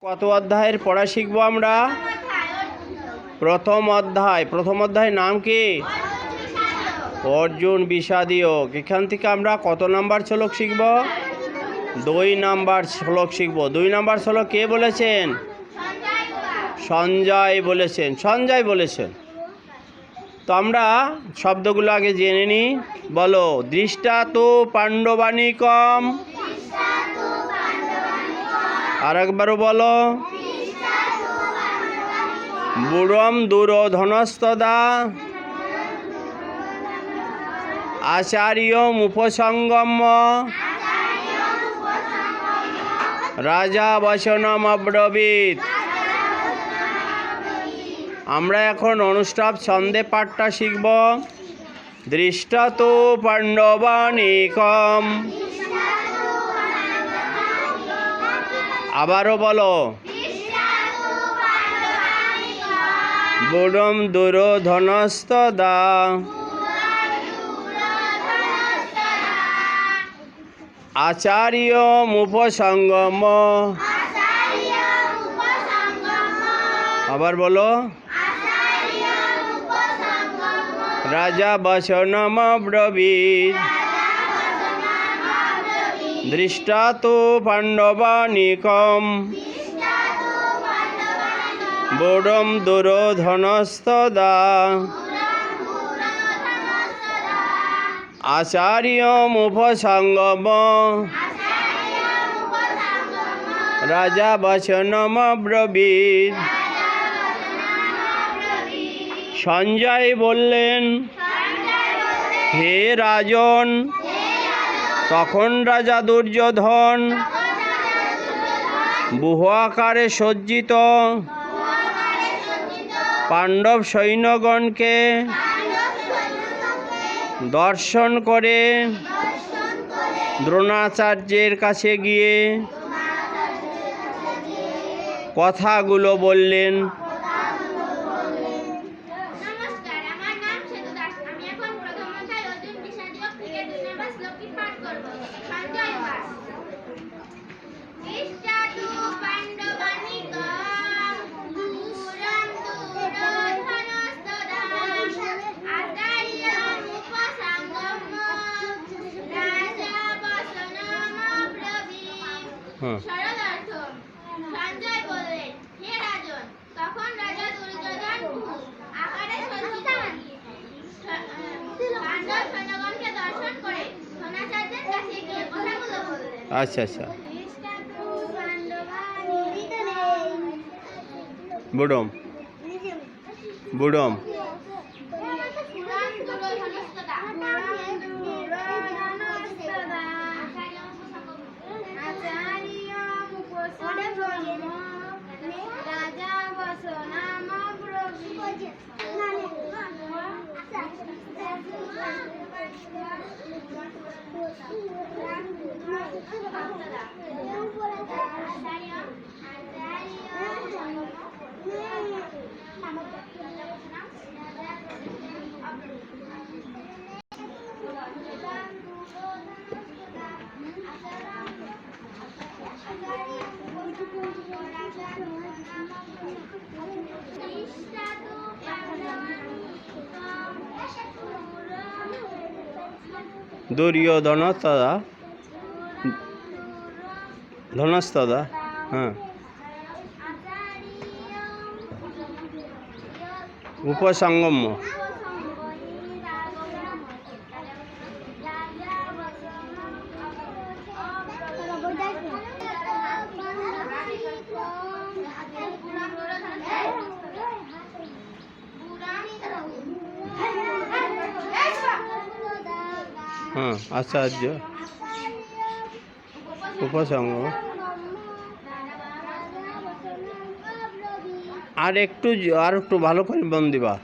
কত অধ্যায়ের পড়া শিখবো আমরা? প্রথম অধ্যায় নাম কি? অর্জুন বিষাদীয়। এখান থেকে আমরা কত নাম্বার শ্লোক শিখব? 2 নাম্বার শ্লোক শিখব। 2 নাম্বার শ্লোক কে বলেছেন? সঞ্জয় বলেছেন। তো আমরা শব্দগুলো আগে জেনে নিই। বলো, দৃষ্টা তো পাণ্ডবানিকম। আর একবারও বলো, বুড়ম দুরোধনস্তদা আচার্যম উপসঙ্গম্য রাজা বচনম অব্রবীত। আমরা এখন অনুষ্টাপ ছন্দে পাঠটা শিখব। দৃষ্টা তো পাণ্ডবানিকম। আবারও বলো, বুড়ম দুরোধনস্তদা আচার্যম উপসঙ্গম। আবার বলো, রাজা বচনম অব্রবীত। দৃষ্টা তো পাণ্ডবানিকম বুড়ম দুরোধনস্তদা আচার্যম উপসঙ্গম রাজা বচনম অব্রবীত। সঞ্জয় বললেন, হে রাজন। তখন রাজা দুর্যোধন বহু আকারে সজ্জিত পাণ্ডব সৈন্যগণকে দর্শন করে দ্রোণাচার্যের কাছে গিয়ে কথাগুলো বললেন। নমস্কার, আমার নাম সেতু দাস। আমি এখন প্রথম অধ্যায় অর্জুন বিষাদীয় থেকে 2 নাম্বার শ্লোকটি পাঠ করব। সঞ্জয় বাস। দৃষ্টা তু পাণ্ডবানিকম বুড়ম দুরোধনস্তদা আচার্যম উপসঙ্গম্য রাজা বচনম অব্রবীত। সরল অর্থ। সঞ্জয় বললেন, হে রাজন। তখন রাজা দুর্যোধন আকারে সজ্জিত পাণ্ডব সৈন্যগণকে দর্শন করে দ্রোণাচার্যের কাছে গিয়ে কথাগুলো বললেন। আচ্ছা, বুড়ম দুর্যোধনস্তদা ধনস্তদা। উপসঙ্গম্য। আচার্য উপসঙ্গ। আর একটু ভালো করে মন দিবা।